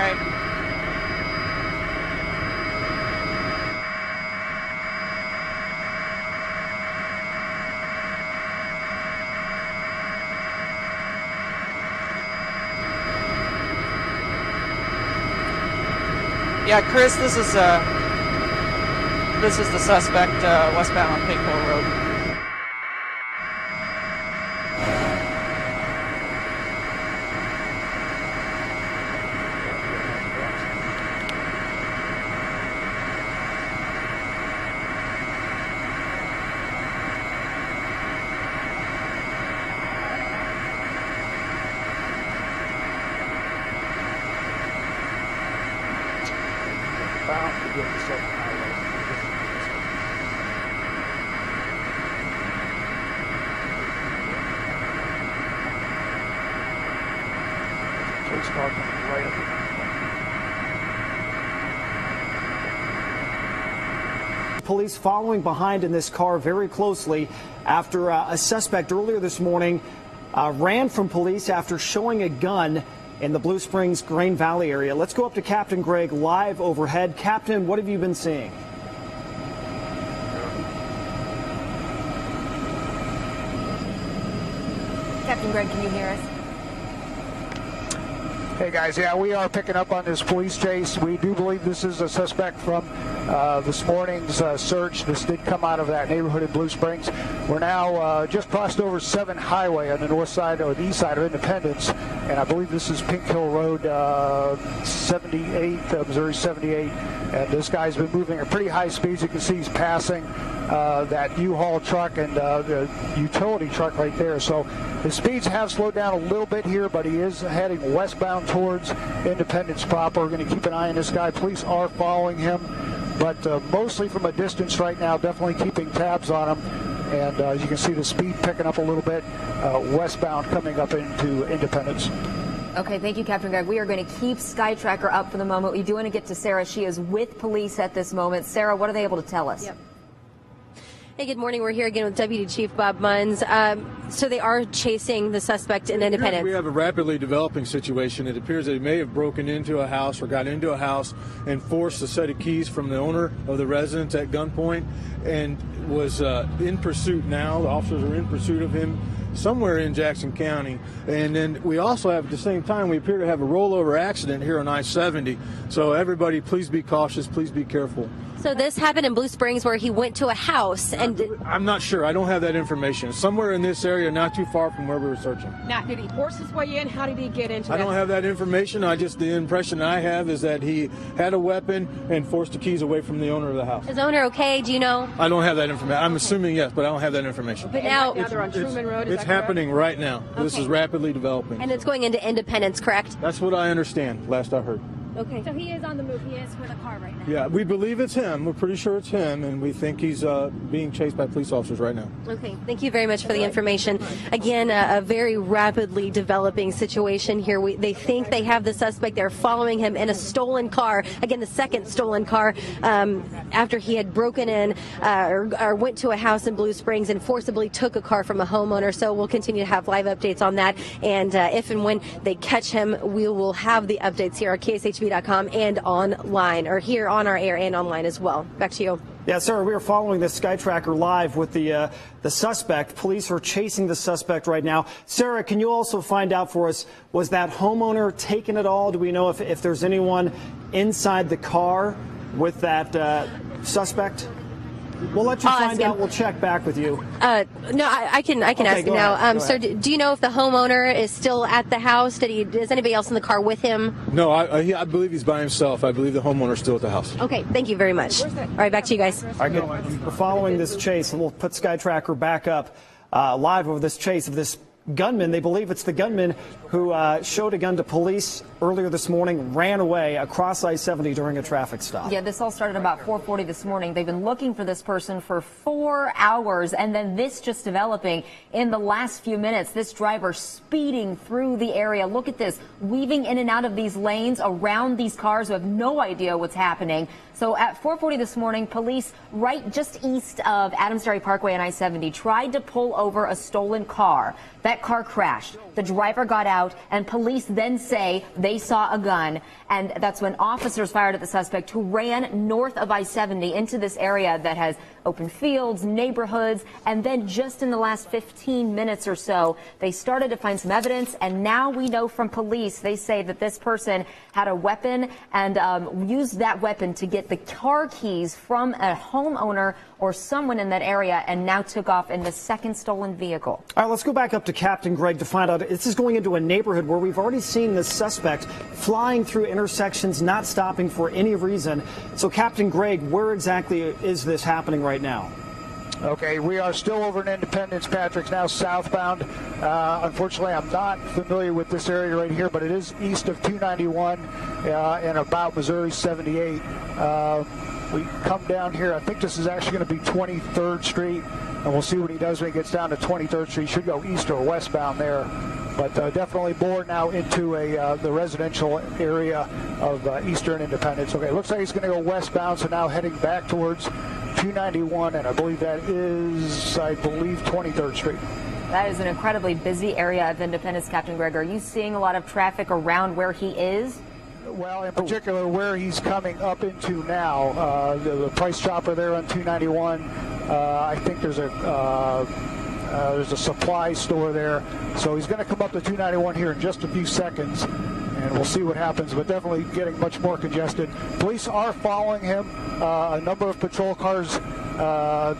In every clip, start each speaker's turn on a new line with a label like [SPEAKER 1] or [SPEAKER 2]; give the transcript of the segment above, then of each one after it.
[SPEAKER 1] right. Yeah, Chris, this is the suspect westbound on Pink Hill Road.
[SPEAKER 2] Police following behind in this car very closely after a suspect earlier this morning ran from police after showing a gun in the Blue Springs Grain Valley area. Let's go up to Captain Greg live overhead. Captain, what have you been seeing?
[SPEAKER 3] Captain Greg, can you hear us?
[SPEAKER 4] Hey guys, yeah, we are picking up on this police chase. We do believe this is a suspect from this morning's search. This did come out of that neighborhood in Blue Springs. We're now just crossed over 7 Highway on the north side or the east side of Independence, and I believe this is Pink Hill Road 78, Missouri 78. And this guy's been moving at pretty high speeds. You can see he's passing that U-Haul truck and the utility truck right there. So his speeds have slowed down a little bit here, but he is heading westbound towards Independence proper. We're going to keep an eye on this guy. Police are following him, but mostly from a distance right now, definitely keeping tabs on him. And as you can see, the speed picking up a little bit westbound coming up into Independence.
[SPEAKER 3] Okay, thank you, Captain Greg. We are going to keep SkyTracker up for the moment. We do want to get to Sarah. She is with police at this moment. Sarah, what are they able to tell us?
[SPEAKER 5] Yep. Hey, good morning. We're here again with Deputy Chief Bob Munns. So they are chasing the suspect in Independence.
[SPEAKER 6] We have a rapidly developing situation. It appears that he may have broken into a house or got into a house and forced a set of keys from the owner of the residence at gunpoint and was in pursuit now. The officers are in pursuit of him somewhere in Jackson County. And then we also have, at the same time, we appear to have a rollover accident here on I-70. So everybody, please be cautious. Please be careful.
[SPEAKER 5] So this happened in Blue Springs where he went to a house and...
[SPEAKER 6] I'm not sure. I don't have that information. Somewhere in this area, not too far from where we were searching.
[SPEAKER 7] Now, did he force his way in? How did he get into
[SPEAKER 6] I don't have that information. The impression I have is that he had a weapon and forced the keys away from the owner of the house.
[SPEAKER 5] Is the owner okay? Do you know?
[SPEAKER 6] I don't have that information. I'm assuming yes, but I don't have that information.
[SPEAKER 5] But now
[SPEAKER 7] they're on Truman Road.
[SPEAKER 6] It's happening right now. Okay. This is rapidly developing.
[SPEAKER 5] And it's going into Independence, correct?
[SPEAKER 6] That's what I understand, last I heard.
[SPEAKER 5] Okay.
[SPEAKER 8] So he is on the move. He is with a car right now.
[SPEAKER 6] Yeah, we believe it's him. We're pretty sure it's him, and we think he's being chased by police officers right now.
[SPEAKER 5] Okay. Thank you very much for the information. Again, a very rapidly developing situation here. They think they have the suspect. They're following him in a stolen car. Again, the second stolen car after he had broken in or went to a house in Blue Springs and forcibly took a car from a homeowner. So we'll continue to have live updates on that. And if and when they catch him, we will have the updates here at KSHB.com and online, or here on our air and online as well. Back to you.
[SPEAKER 2] Yeah, Sarah, we are following this SkyTracker live with the suspect. Police are chasing the suspect right now. Sarah, can you also find out for us, was that homeowner taken at all? Do we know if there's anyone inside the car with that suspect? We'll let you find out. We'll check back with you.
[SPEAKER 5] No, I can ask you now. Sir, do you know if the homeowner is still at the house? Is anybody else in the car with him?
[SPEAKER 6] No, I believe he's by himself. I believe the homeowner's still at the house.
[SPEAKER 5] Okay, thank you very much. All right, back to you guys.
[SPEAKER 2] All right, we're following this chase, and we'll put SkyTracker back up live over this chase of this gunman. They believe it's the gunman who showed a gun to police earlier this morning, ran away across I-70 during a traffic stop.
[SPEAKER 3] Yeah, this all started about 4:40 this morning. They've been looking for this person for 4 hours, and then this just developing in the last few minutes. This driver speeding through the area. Look at this, weaving in and out of these lanes around these cars who have no idea what's happening. So at 4:40 this morning, police right just east of Adams Ferry Parkway and I-70 tried to pull over a stolen car. That car crashed. The driver got out, and police then say they they saw a gun, and that's when officers fired at the suspect, who ran north of I-70 into this area that has open fields, neighborhoods, and then just in the last 15 minutes or so, they started to find some evidence, and now we know from police, they say that this person had a weapon and used that weapon to get the car keys from a homeowner or someone in that area, and now took off in the second stolen vehicle.
[SPEAKER 2] All right, let's go back up to Captain Greg to find out. This is going into a neighborhood where we've already seen this suspect flying through intersections, not stopping for any reason. So, Captain Greg, where exactly is this happening right now?
[SPEAKER 4] Okay, we are still over in Independence, Patrick, now southbound. Unfortunately, I'm not familiar with this area right here, but it is east of 291 and about Missouri 78. We come down here. I think this is actually going to be 23rd Street, and we'll see what he does when he gets down to 23rd Street. He should go east or westbound there, but definitely more now into the residential area of eastern Independence. Okay, looks like he's going to go westbound, so now heading back towards 291, and I believe that is, 23rd Street.
[SPEAKER 3] That is an incredibly busy area of Independence, Captain Greg. Are you seeing a lot of traffic around where he is?
[SPEAKER 4] Well, in particular, where he's coming up into now, the Price Chopper there on 291. I think there's a supply store there, so he's going to come up to 291 here in just a few seconds, and we'll see what happens, but definitely getting much more congested. Police are following him. A number of patrol cars,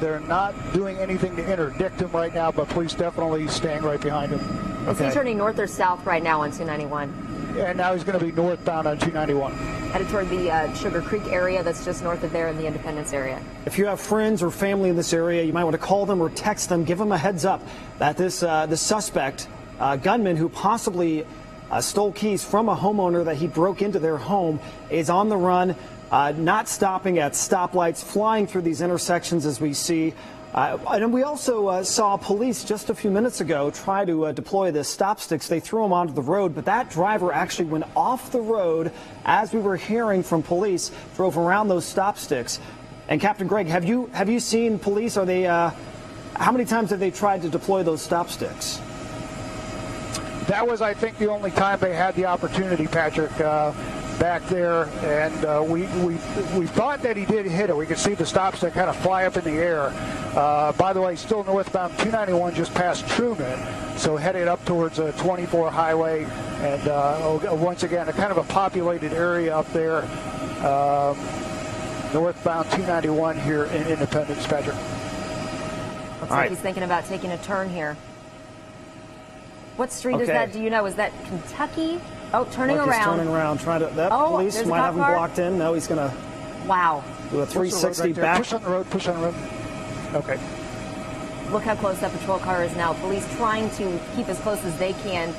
[SPEAKER 4] they're not doing anything to interdict him right now, but police definitely staying right behind him.
[SPEAKER 3] Is he turning north or south right now on 291?
[SPEAKER 4] And now he's going to be northbound on 291.
[SPEAKER 3] Headed toward the Sugar Creek area that's just north of there in the Independence area.
[SPEAKER 2] If you have friends or family in this area, you might want to call them or text them. Give them a heads up that this suspect, gunman who possibly stole keys from a homeowner that he broke into their home, is on the run, not stopping at stoplights, flying through these intersections as we see. And we also saw police just a few minutes ago try to deploy the stop sticks. They threw them onto the road, but that driver actually went off the road as we were hearing from police, drove around those stop sticks. And Captain Greg, have you seen police? Are they how many times have they tried to deploy those stop sticks?
[SPEAKER 4] That was, I think, the only time they had the opportunity, Patrick. Back there, and we thought that he did hit it. We could see the stop stick kind of fly up in the air. By the way, still northbound 291 just past Truman, so headed up towards 24 Highway, and once again, a kind of a populated area up there. Northbound 291 here in Independence, Patrick.
[SPEAKER 3] Looks like he's thinking about taking a turn here. What street is that? Do you know? Is that Kentucky? Oh, turning around.
[SPEAKER 2] He's turning around, trying to. That police might have him blocked in. No, he's going to.
[SPEAKER 3] Wow.
[SPEAKER 2] Do a 360 back.
[SPEAKER 4] Push on the road. Push on the road. Okay.
[SPEAKER 3] Look how close that patrol car is now. Police trying to keep as close as they can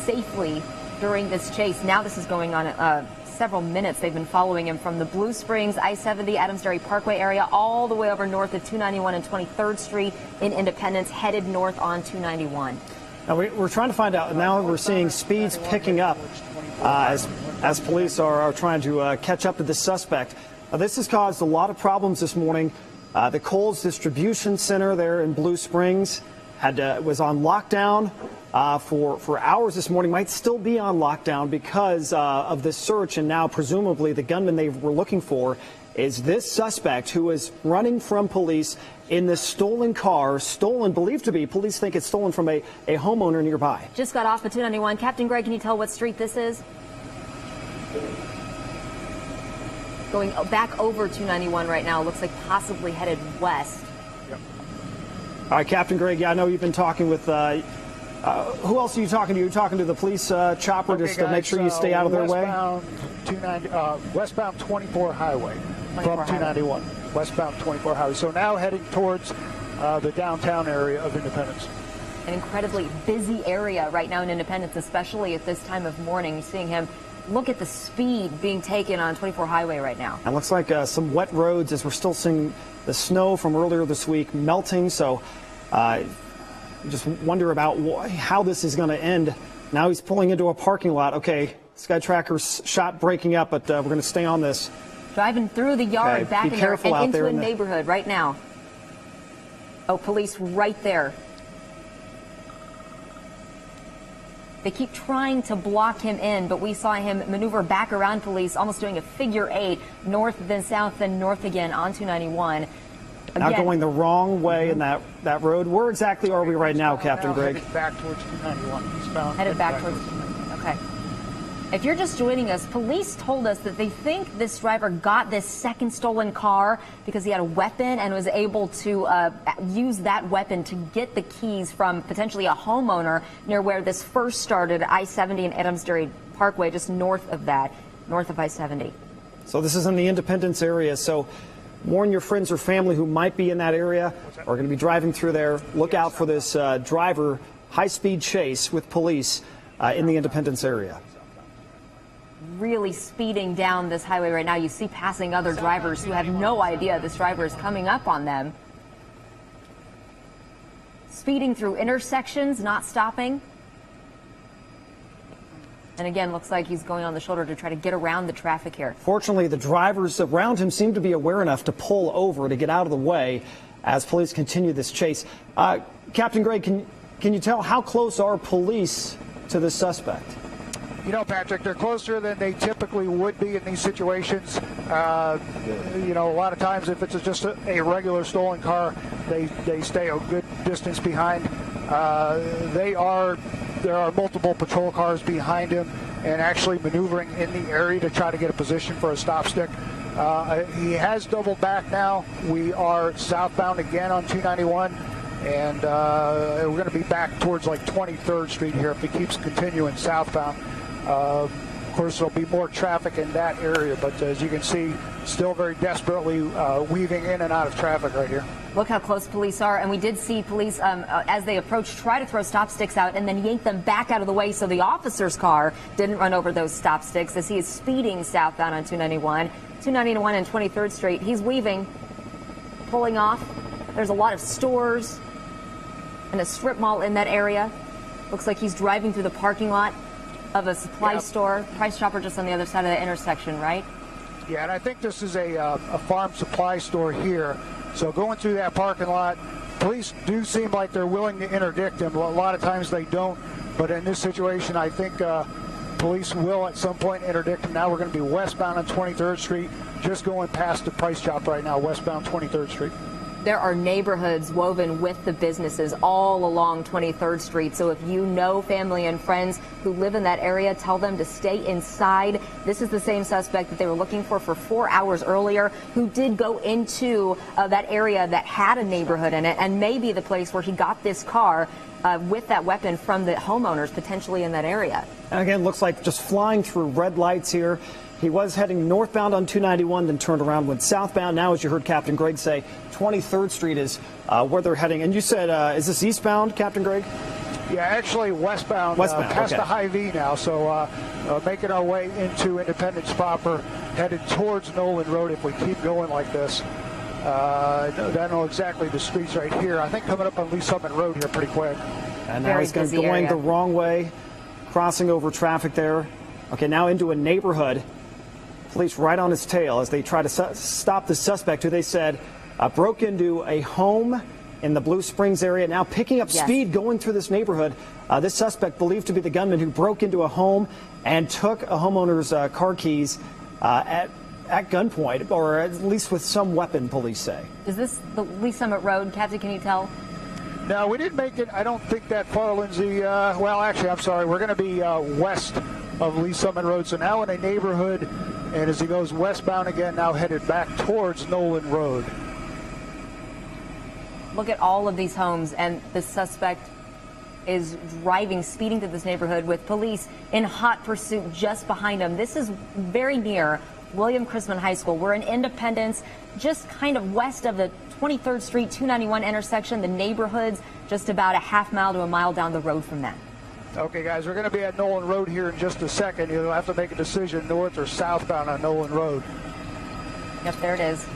[SPEAKER 3] safely during this chase. Now this is going on several minutes. They've been following him from the Blue Springs, I-70, Adams Dairy Parkway area, all the way over north of 291 and 23rd Street in Independence, headed north on 291.
[SPEAKER 2] Now we're trying to find out. Now we're seeing speeds picking up as police are trying to catch up to the suspect. This has caused a lot of problems this morning. The Kohl's distribution center there in Blue Springs was on lockdown for hours this morning. Might still be on lockdown because of this search, and now presumably the gunman they were looking for is this suspect who is running from police in this stolen car, believed to be, police think it's stolen from a homeowner nearby.
[SPEAKER 3] Just got off at 291. Captain Greg, can you tell what street this is? Going back over 291 right now. Looks like possibly headed west.
[SPEAKER 2] Yep. All right, Captain Greg, I know you've been talking with, who else are you talking to? You're talking to the police chopper just to make sure you stay out of their way?
[SPEAKER 4] Westbound 24 Highway from 291. Westbound 24 Highway. So now heading towards the downtown area of Independence.
[SPEAKER 3] An incredibly busy area right now in Independence, especially at this time of morning. You're seeing him. Look at the speed being taken on 24 Highway right now.
[SPEAKER 2] It looks like some wet roads as we're still seeing the snow from earlier this week melting. So just wonder about how this is going to end. Now he's pulling into a parking lot. Okay, Sky Tracker's shot breaking up, but we're going to stay on this.
[SPEAKER 3] Driving through the yard, back in there and into a neighborhood right now. Oh, police right there. They keep trying to block him in, but we saw him maneuver back around police, almost doing a figure 8, north, then south, then north again on 291.
[SPEAKER 2] Now going the wrong way in that road. Where exactly are we right now, Captain Greg?
[SPEAKER 4] Headed back towards 291. Eastbound.
[SPEAKER 3] Headed back towards 291. Okay. If you're just joining us, police told us that they think this driver got this second stolen car because he had a weapon and was able to use that weapon to get the keys from potentially a homeowner near where this first started, I-70 and Adams-Dairy Parkway, just north of that, north of I-70.
[SPEAKER 2] So this is in the Independence area. So warn your friends or family who might be in that area or going to be driving through there. Look out for this driver high-speed chase with police in the Independence area.
[SPEAKER 3] Really speeding down this highway right now. You see passing other drivers who have no idea this driver is coming up on them. Speeding through intersections, not stopping. And again, looks like he's going on the shoulder to try to get around the traffic here.
[SPEAKER 2] Fortunately, the drivers around him seem to be aware enough to pull over to get out of the way as police continue this chase. Captain Greg, can you tell how close are police to this suspect?
[SPEAKER 4] You know, Patrick, they're closer than they typically would be in these situations. You know, a lot of times if it's just a regular stolen car, they stay a good distance behind. There are multiple patrol cars behind him and actually maneuvering in the area to try to get a position for a stop stick. He has doubled back now. We are southbound again on 291. And we're going to be back towards like 23rd Street here if he keeps continuing southbound. Of course, there'll be more traffic in that area, but as you can see, still very desperately weaving in and out of traffic right here.
[SPEAKER 3] Look how close police are, and we did see police, as they approached, try to throw stop sticks out and then yank them back out of the way so the officer's car didn't run over those stop sticks as he is speeding southbound on 291 and 23rd Street. He's weaving, pulling off. There's a lot of stores and a strip mall in that area. Looks like he's driving through the parking lot of a supply store. Price Chopper just on the other side of the intersection, right?
[SPEAKER 4] Yeah, and I think this is a farm supply store here. So going through that parking lot, police do seem like they're willing to interdict him. A lot of times they don't, but in this situation, I think police will at some point interdict him. Now we're going to be westbound on 23rd Street, just going past the Price Chopper right now, westbound 23rd Street.
[SPEAKER 3] There are neighborhoods woven with the businesses all along 23rd Street. So if you know family and friends who live in that area, tell them to stay inside. This is the same suspect that they were looking for 4 hours earlier, who did go into that area that had a neighborhood in it and maybe the place where he got this car with that weapon from the homeowners potentially in that area.
[SPEAKER 2] And again, looks like just flying through red lights here. He was heading northbound on 291, then turned around, went southbound. Now, as you heard Captain Greg say, 23rd Street is where they're heading. And you said, is this eastbound, Captain Greg?
[SPEAKER 4] Yeah, actually westbound, past the Hy-Vee now. So making our way into Independence proper, headed towards Nolan Road if we keep going like this. I don't know exactly the streets right here. I think coming up on Lee Summit Road here pretty quick.
[SPEAKER 2] And now he's going the wrong way, crossing over traffic there. Okay, now into a neighborhood. Police right on his tail as they try to stop the suspect who they said broke into a home in the Blue Springs area, now picking up speed going through this neighborhood. This suspect believed to be the gunman who broke into a home and took a homeowner's car keys at gunpoint, or at least with some weapon, police say.
[SPEAKER 3] Is this the Lee Summit Road? Captain, can you tell?
[SPEAKER 4] No, we didn't make it, I don't think, that far, Lindsay. Well, actually, I'm sorry. We're going to be west of Lee Summit Road. So now in a neighborhood, and as he goes westbound again, now headed back towards Nolan Road.
[SPEAKER 3] Look at all of these homes, and the suspect is driving, speeding through this neighborhood with police in hot pursuit just behind him. This is very near William Chrisman High School. We're in Independence, just kind of west of the 23rd Street, 291 intersection. The neighborhood's just about a half mile to a mile down the road from that.
[SPEAKER 4] Okay, guys, we're going to be at Nolan Road here in just a second. You'll have to make a decision north or southbound on Nolan Road.
[SPEAKER 3] Yep, there it is.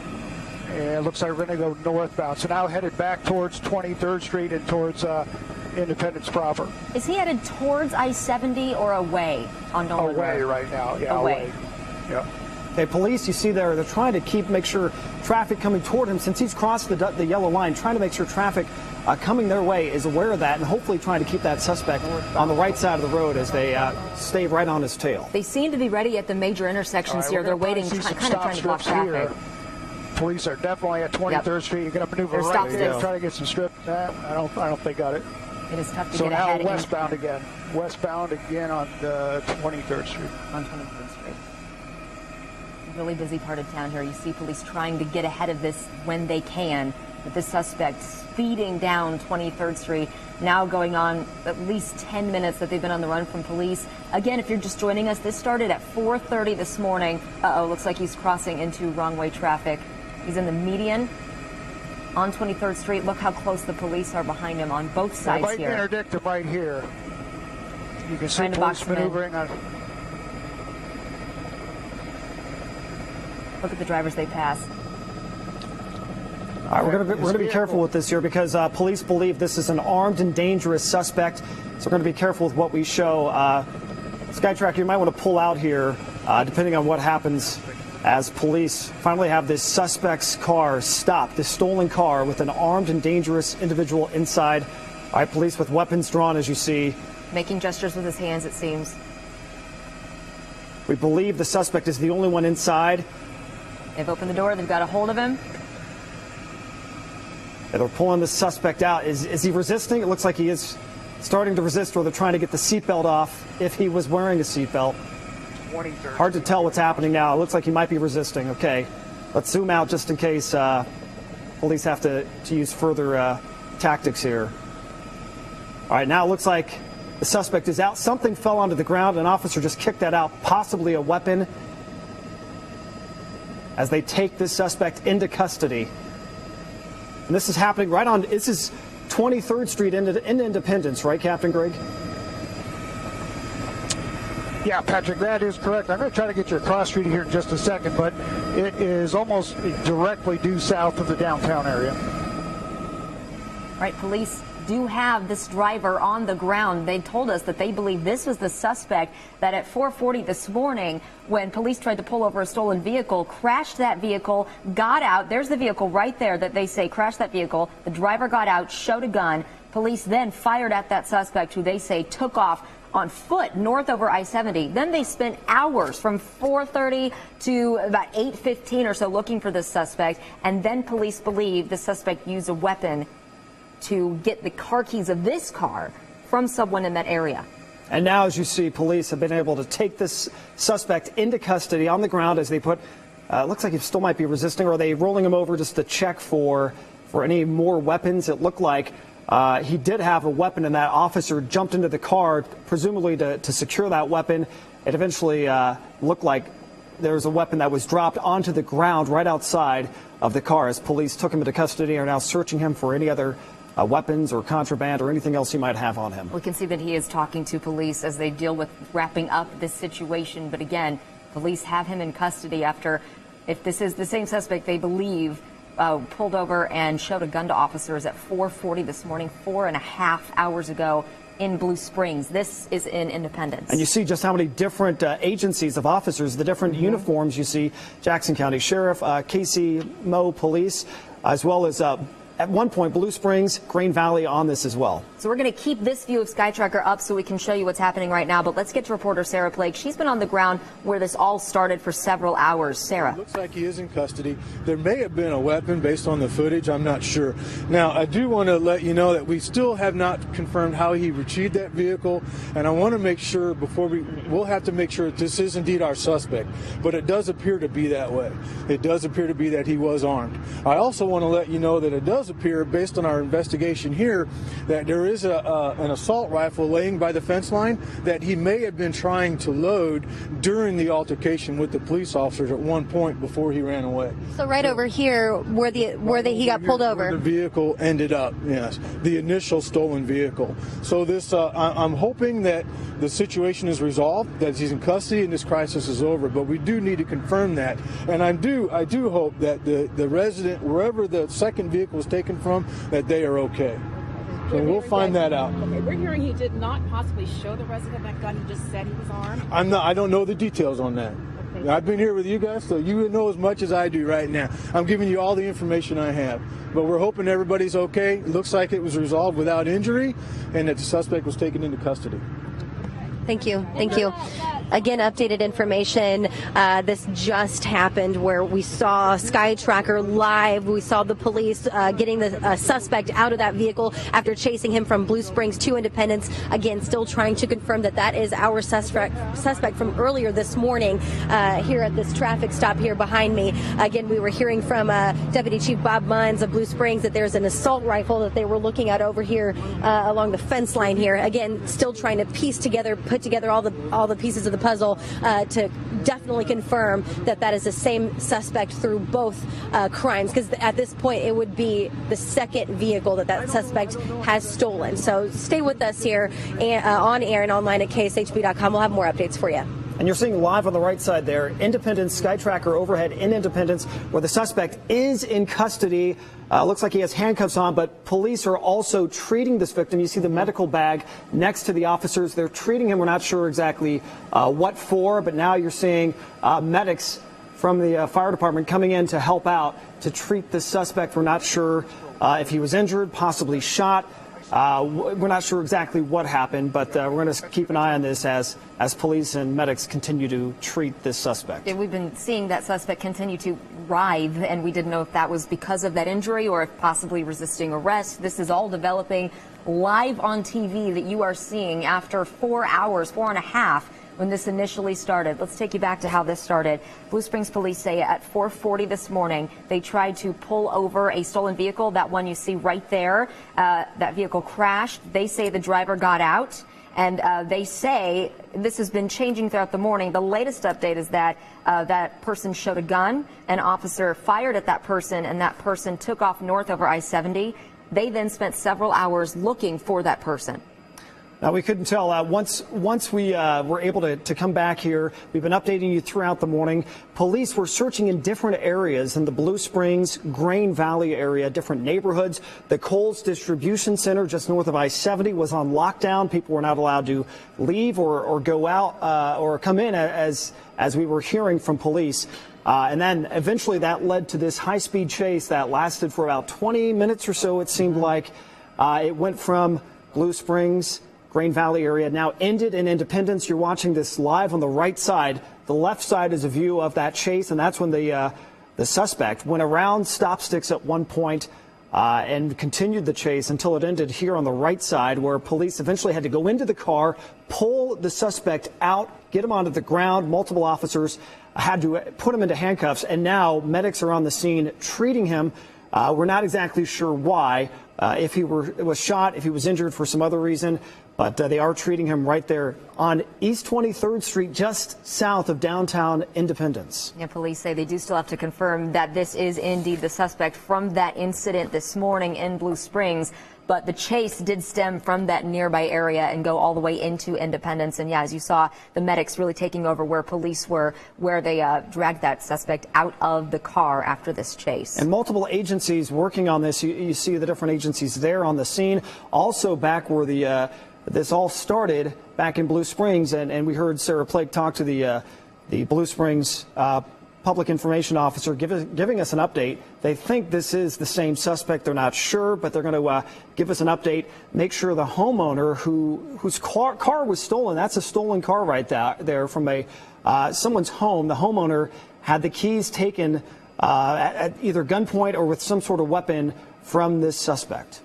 [SPEAKER 4] And it looks like we're going to go northbound. So now headed back towards 23rd Street and towards Independence proper.
[SPEAKER 3] Is he headed towards I-70 or away on Nolan Road?
[SPEAKER 4] Away right now, yeah, away. Yeah.
[SPEAKER 2] Okay, police, you see there, they're trying to make sure traffic coming toward him, since he's crossed the yellow line, trying to make sure traffic coming their way is aware of that and hopefully trying to keep that suspect on the right side of the road as they stay right on his tail.
[SPEAKER 3] They seem to be ready at the major intersections here. They're waiting, kind of trying to block traffic.
[SPEAKER 4] Police are definitely at 23rd Street. You're going to maneuver right there, try to get some strip. I don't think they got it.
[SPEAKER 3] It is tough to
[SPEAKER 4] so
[SPEAKER 3] get ahead.
[SPEAKER 4] So now westbound again. Westbound again on the 23rd Street.
[SPEAKER 3] On 23rd Street. Really busy part of town here. You see police trying to get ahead of this when they can. But this suspect speeding down 23rd Street, now going on at least 10 minutes that they've been on the run from police. Again, if you're just joining us, this started at 4:30 this morning. Looks like he's crossing into wrong-way traffic. He's in the median on 23rd Street. Look how close the police are behind him on both sides here.
[SPEAKER 4] They might interdict him right here. You can see police maneuvering on.
[SPEAKER 3] Look at the drivers they pass.
[SPEAKER 2] All right, we're going to be careful with this here because police believe this is an armed and dangerous suspect. So we're going to be careful with what we show. Skytracker, you might want to pull out here, depending on what happens, as police finally have this suspect's car stopped, this stolen car with an armed and dangerous individual inside. All right, police with weapons drawn, as you see.
[SPEAKER 3] Making gestures with his hands, it seems.
[SPEAKER 2] We believe the suspect is the only one inside.
[SPEAKER 3] They've opened the door. They've got a hold of him.
[SPEAKER 2] And they're pulling the suspect out. Is he resisting? It looks like he is starting to resist, or they're trying to get the seatbelt off if he was wearing a seatbelt. Hard to tell what's happening now. It looks like he might be resisting. Okay, let's zoom out just in case police have to use further tactics here. All right, now it looks like the suspect is out. Something fell onto the ground. An officer just kicked that out, possibly a weapon, as they take this suspect into custody. And this is happening right on, this is 23rd Street into Independence, right, Captain Greg?
[SPEAKER 4] Yeah, Patrick, that is correct. I'm going to try to get you across street here in just a second, but it is almost directly due south of the downtown area.
[SPEAKER 3] Right, police do have this driver on the ground. They told us that they believe this was the suspect that at 4:40 this morning, when police tried to pull over a stolen vehicle, crashed that vehicle, got out. There's the vehicle right there that they say crashed that vehicle. The driver got out, showed a gun. Police then fired at that suspect, who they say took off on foot north over I-70. Then they spent hours from 4:30 to about 8:15 or so looking for this suspect. And then police believe the suspect used a weapon to get the car keys of this car from someone in that area.
[SPEAKER 2] And now, as you see, police have been able to take this suspect into custody on the ground as they put, looks like he still might be resisting, or are they rolling him over just to check for any more weapons? It looked like he did have a weapon, and that officer jumped into the car, presumably to secure that weapon. It eventually looked like there was a weapon that was dropped onto the ground right outside of the car as police took him into custody and are now searching him for any other weapons or contraband or anything else he might have on him.
[SPEAKER 3] We can see that he is talking to police as they deal with wrapping up this situation. But again, police have him in custody after, if this is the same suspect they believe, pulled over and showed a gun to officers at 4:40 this morning, 4.5 hours ago in Blue Springs. This is in Independence.
[SPEAKER 2] And you see just how many different agencies of officers, the different uniforms you see: Jackson County Sheriff, KC-Mo Police, as well as at one point, Blue Springs, Green Valley on this as well.
[SPEAKER 3] So we're going to keep this view of Skytracker up so we can show you what's happening right now. But let's get to reporter Sarah Plake. She's been on the ground where this all started for several hours. Sarah.
[SPEAKER 6] It looks like he is in custody. There may have been a weapon based on the footage. I'm not sure. Now, I do want to let you know that we still have not confirmed how he retrieved that vehicle. And I want to make sure we'll have to make sure that this is indeed our suspect. But it does appear to be that way. It does appear to be that he was armed. I also want to let you know that it does appear, based on our investigation here, that there is an assault rifle laying by the fence line that he may have been trying to load during the altercation with the police officers at one point before he ran away.
[SPEAKER 5] So right over here where he got pulled over.
[SPEAKER 6] Where the vehicle ended up, yes, the initial stolen vehicle. So this, I'm hoping that the situation is resolved, that he's in custody and this crisis is over. But we do need to confirm that, and I do hope that the resident, wherever the second vehicle was taken from, that they are okay. So we'll find that out.
[SPEAKER 7] Okay, we're hearing he did not possibly show the resident that gun. He just said he was armed.
[SPEAKER 6] I don't know the details on that.
[SPEAKER 7] Okay,
[SPEAKER 6] I've been here with you guys, so you know as much as I do right now. I'm giving you all the information I have. But we're hoping everybody's okay. It looks like it was resolved without injury and that the suspect was taken into custody.
[SPEAKER 5] Thank you. Thank you. Again, updated information. This just happened where we saw Sky Tracker live. We saw the police getting the suspect out of that vehicle after chasing him from Blue Springs to Independence. Again, still trying to confirm that that is our suspect from earlier this morning here at this traffic stop here behind me. Again, we were hearing from Deputy Chief Bob Munns of Blue Springs that there's an assault rifle that they were looking at over here along the fence line here. Again, still trying to put together all the pieces of the puzzle to definitely confirm that that is the same suspect through both crimes, because at this point it would be the second vehicle that suspect has stolen. So stay with us here on air and online at KSHB.com. We'll have more updates for you.
[SPEAKER 2] And you're seeing live on the right side there, Independence, Sky Tracker overhead in Independence, where the suspect is in custody. Looks like he has handcuffs on, but police are also treating this victim. You see the medical bag next to the officers. They're treating him. We're not sure exactly what for, but now you're seeing medics from the fire department coming in to help out to treat the suspect. We're not sure if he was injured, possibly shot. We're not sure exactly what happened, but we're going to keep an eye on this as police and medics continue to treat this suspect.
[SPEAKER 3] And we've been seeing that suspect continue to writhe, and we didn't know if that was because of that injury or if possibly resisting arrest. This is all developing live on TV that you are seeing after 4 hours, 4.5 when this initially started. Let's take you back to how this started. Blue Springs police say at 4:40 this morning, they tried to pull over a stolen vehicle, that one you see right there. That vehicle crashed. They say the driver got out, and they say this has been changing throughout the morning. The latest update is that that person showed a gun. An officer fired at that person, and that person took off north over I-70. They then spent several hours looking for that person.
[SPEAKER 2] Now, we couldn't tell. Once we were able to come back here, we've been updating you throughout the morning. Police were searching in different areas in the Blue Springs, Grain Valley area, different neighborhoods. The Kohl's Distribution Center just north of I-70 was on lockdown. People were not allowed to leave or go out or come in as we were hearing from police. And then eventually that led to this high-speed chase that lasted for about 20 minutes or so, it seemed like. It went from Blue Springs, Grain Valley area, now ended in Independence. You're watching this live on the right side. The left side is a view of that chase, and that's when the suspect went around stop sticks at one point and continued the chase until it ended here on the right side, where police eventually had to go into the car, pull the suspect out, get him onto the ground. Multiple officers had to put him into handcuffs, and now medics are on the scene treating him. We're not exactly sure why, if he was shot, if he was injured for some other reason, but they are treating him right there on East 23rd Street, just south of downtown Independence.
[SPEAKER 3] Yeah, police say they do still have to confirm that this is indeed the suspect from that incident this morning in Blue Springs. But the chase did stem from that nearby area and go all the way into Independence. And yeah, as you saw, the medics really taking over where police were, where they dragged that suspect out of the car after this chase.
[SPEAKER 2] And multiple agencies working on this. You see the different agencies there on the scene. Also back where this all started back in Blue Springs. And we heard Sarah Plake talk to the Blue Springs public information officer giving us an update. They think this is the same suspect. They're not sure, but they're going to give us an update. Make sure the homeowner whose car was stolen, that's a stolen car right there from someone's home. The homeowner had the keys taken at either gunpoint or with some sort of weapon from this suspect.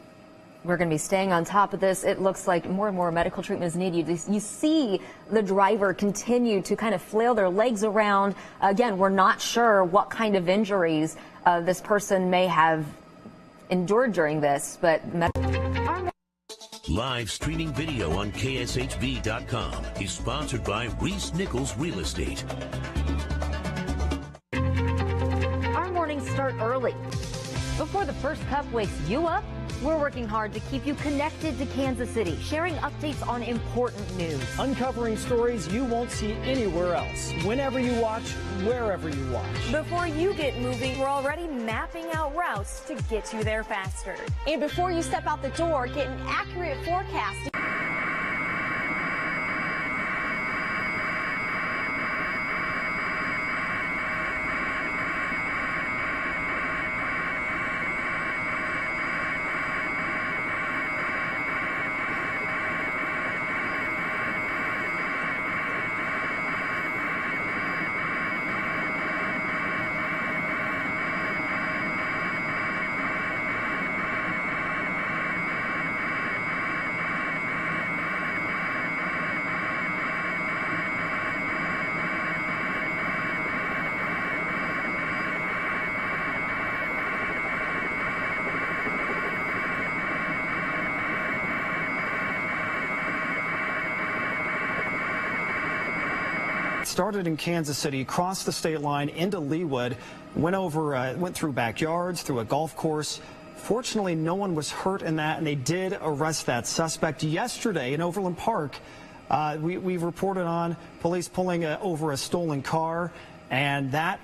[SPEAKER 3] We're going to be staying on top of this. It looks like more and more medical treatment is needed. You see the driver continue to kind of flail their legs around. Again, we're not sure what kind of injuries this person may have endured during this, but
[SPEAKER 9] live streaming video on KSHB.com is sponsored by Reese Nichols Real Estate.
[SPEAKER 10] Our mornings start early. Before the first cup wakes you up, we're working hard to keep you connected to Kansas City, sharing updates on important news.
[SPEAKER 2] Uncovering stories you won't see anywhere else, whenever you watch, wherever you watch.
[SPEAKER 11] Before you get moving, we're already mapping out routes to get you there faster. And before you step out the door, get an accurate forecast.
[SPEAKER 2] started in Kansas City, crossed the state line into Leawood, went through backyards, through a golf course. Fortunately, no one was hurt in that, and they did arrest that suspect yesterday in Overland Park. We've reported on police pulling over a stolen car, and that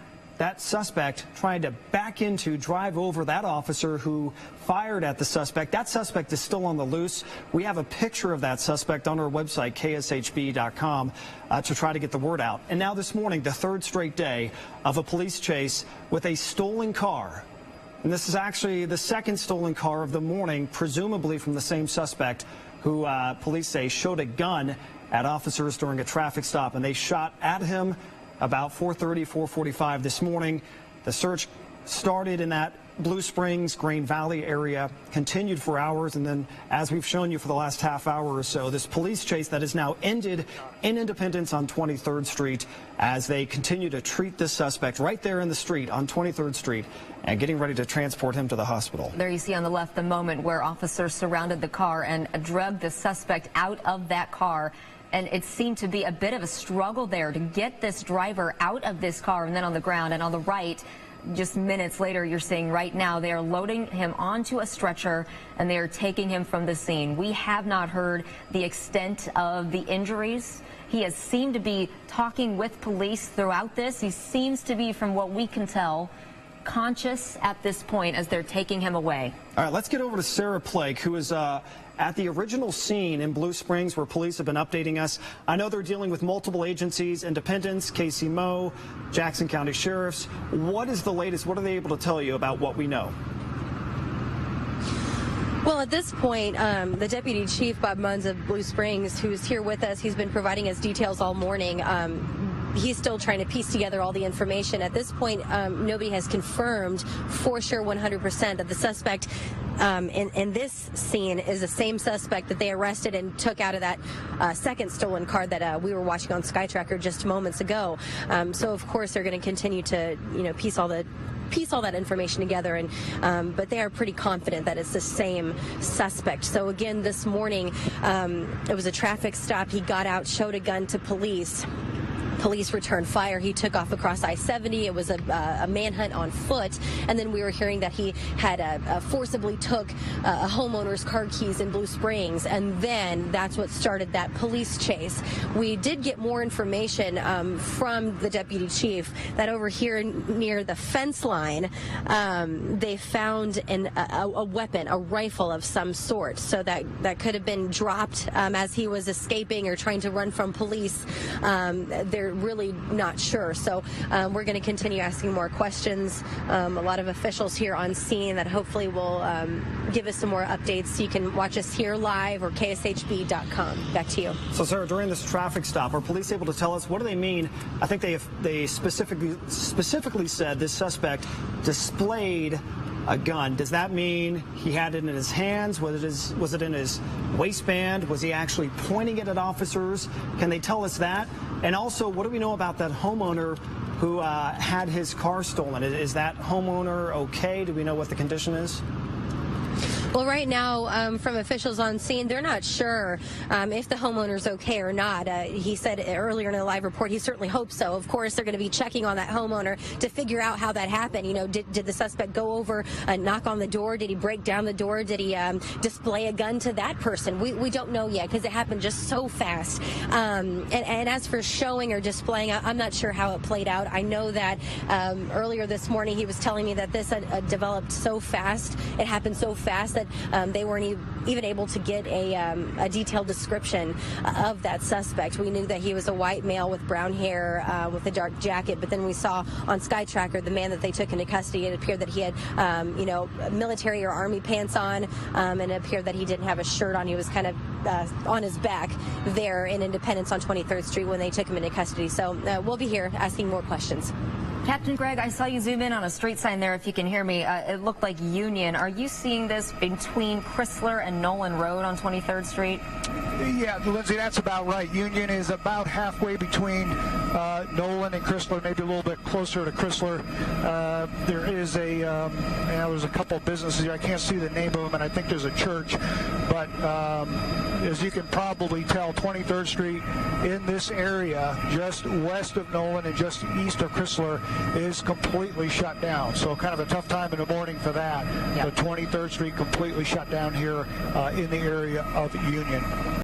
[SPEAKER 2] suspect trying to drive over that officer who fired at the suspect. That suspect is still on the loose. We have a picture of that suspect on our website, kshb.com, to try to get the word out. And now this morning, the third straight day of a police chase with a stolen car. And this is actually the second stolen car of the morning, presumably from the same suspect who police say showed a gun at officers during a traffic stop, and they shot at him about 4:30, 4:45 this morning. The search started in that Blue Springs, Grain Valley area, continued for hours, and then, as we've shown you for the last half hour or so, this police chase that has now ended in Independence on 23rd Street as they continue to treat this suspect right there in the street on 23rd Street and getting ready to transport him to the hospital.
[SPEAKER 3] There you see on the left the moment where officers surrounded the car and dragged the suspect out of that car. And it seemed to be a bit of a struggle there to get this driver out of this car and then on the ground. And on the right, just minutes later, you're seeing right now they are loading him onto a stretcher and they are taking him from the scene. We have not heard the extent of the injuries. He has seemed to be talking with police throughout this. He seems to be, from what we can tell, conscious at this point as they're taking him away.
[SPEAKER 2] All right, let's get over to Sarah Plake, who is at the original scene in Blue Springs where police have been updating us. I know they're dealing with multiple agencies, Independence, Casey Moe, Jackson County Sheriffs. What is the latest? What are they able to tell you about what we know?
[SPEAKER 5] Well, at this point, the Deputy Chief, Bob Munz of Blue Springs, who's here with us, he's been providing us details all morning. He's still trying to piece together all the information. At this point, nobody has confirmed for sure 100% that the suspect in this scene is the same suspect that they arrested and took out of that second stolen car that we were watching on SkyTracker just moments ago. So, of course, they're going to continue to, piece all that information together, and but they are pretty confident that it's the same suspect. So again, this morning, it was a traffic stop. He got out, showed a gun to police. Police returned fire. He took off across I-70. It was a manhunt on foot. And then we were hearing that he had forcibly took a homeowner's car keys in Blue Springs. And then that's what started that police chase. We did get more information from the deputy chief that over here near the fence line, they found a weapon, a rifle of some sort. So that could have been dropped as he was escaping or trying to run from police. They're really not sure. So we're going to continue asking more questions. A lot of officials here on scene that hopefully will give us some more updates. You can watch us here live or kshb.com. Back to you.
[SPEAKER 2] So, Sarah, during this traffic stop, are police able to tell us what do they mean? I think they specifically said this suspect displayed a gun. Does that mean he had it in his hands? Was it in his waistband? Was he actually pointing it at officers? Can they tell us that? And also, what do we know about that homeowner who had his car stolen? Is that homeowner okay? Do we know what the condition is?
[SPEAKER 5] Well, right now, from officials on scene, they're not sure if the homeowner's okay or not. He said earlier in a live report he certainly hopes so. Of course, they're going to be checking on that homeowner to figure out how that happened. Did the suspect go over and knock on the door? Did he break down the door? Did he display a gun to that person? We don't know yet because it happened just so fast. And as for showing or displaying, I'm not sure how it played out. I know that earlier this morning he was telling me that this had developed so fast, it happened so fast that they weren't even able to get a detailed description of that suspect. We knew that he was a white male with brown hair, with a dark jacket, but then we saw on SkyTracker the man that they took into custody. It appeared that he had, military or army pants on, and it appeared that he didn't have a shirt on. He was kind of on his back there in Independence on 23rd Street when they took him into custody. So we'll be here asking more questions.
[SPEAKER 3] Captain Greg, I saw you zoom in on a street sign there, if you can hear me. It looked like Union. Are you seeing this between Chrysler and Nolan Road on 23rd Street?
[SPEAKER 4] Yeah, Lindsay, that's about right. Union is about halfway between Nolan and Chrysler, maybe a little bit closer to Chrysler. There is there's a couple of businesses here. I can't see the name of them, and I think there's a church. But as you can probably tell, 23rd Street in this area, just west of Nolan and just east of Chrysler, is completely shut down. So kind of a tough time in the morning for that.
[SPEAKER 3] Yep.
[SPEAKER 4] The 23rd Street completely shut down here in the area of Union.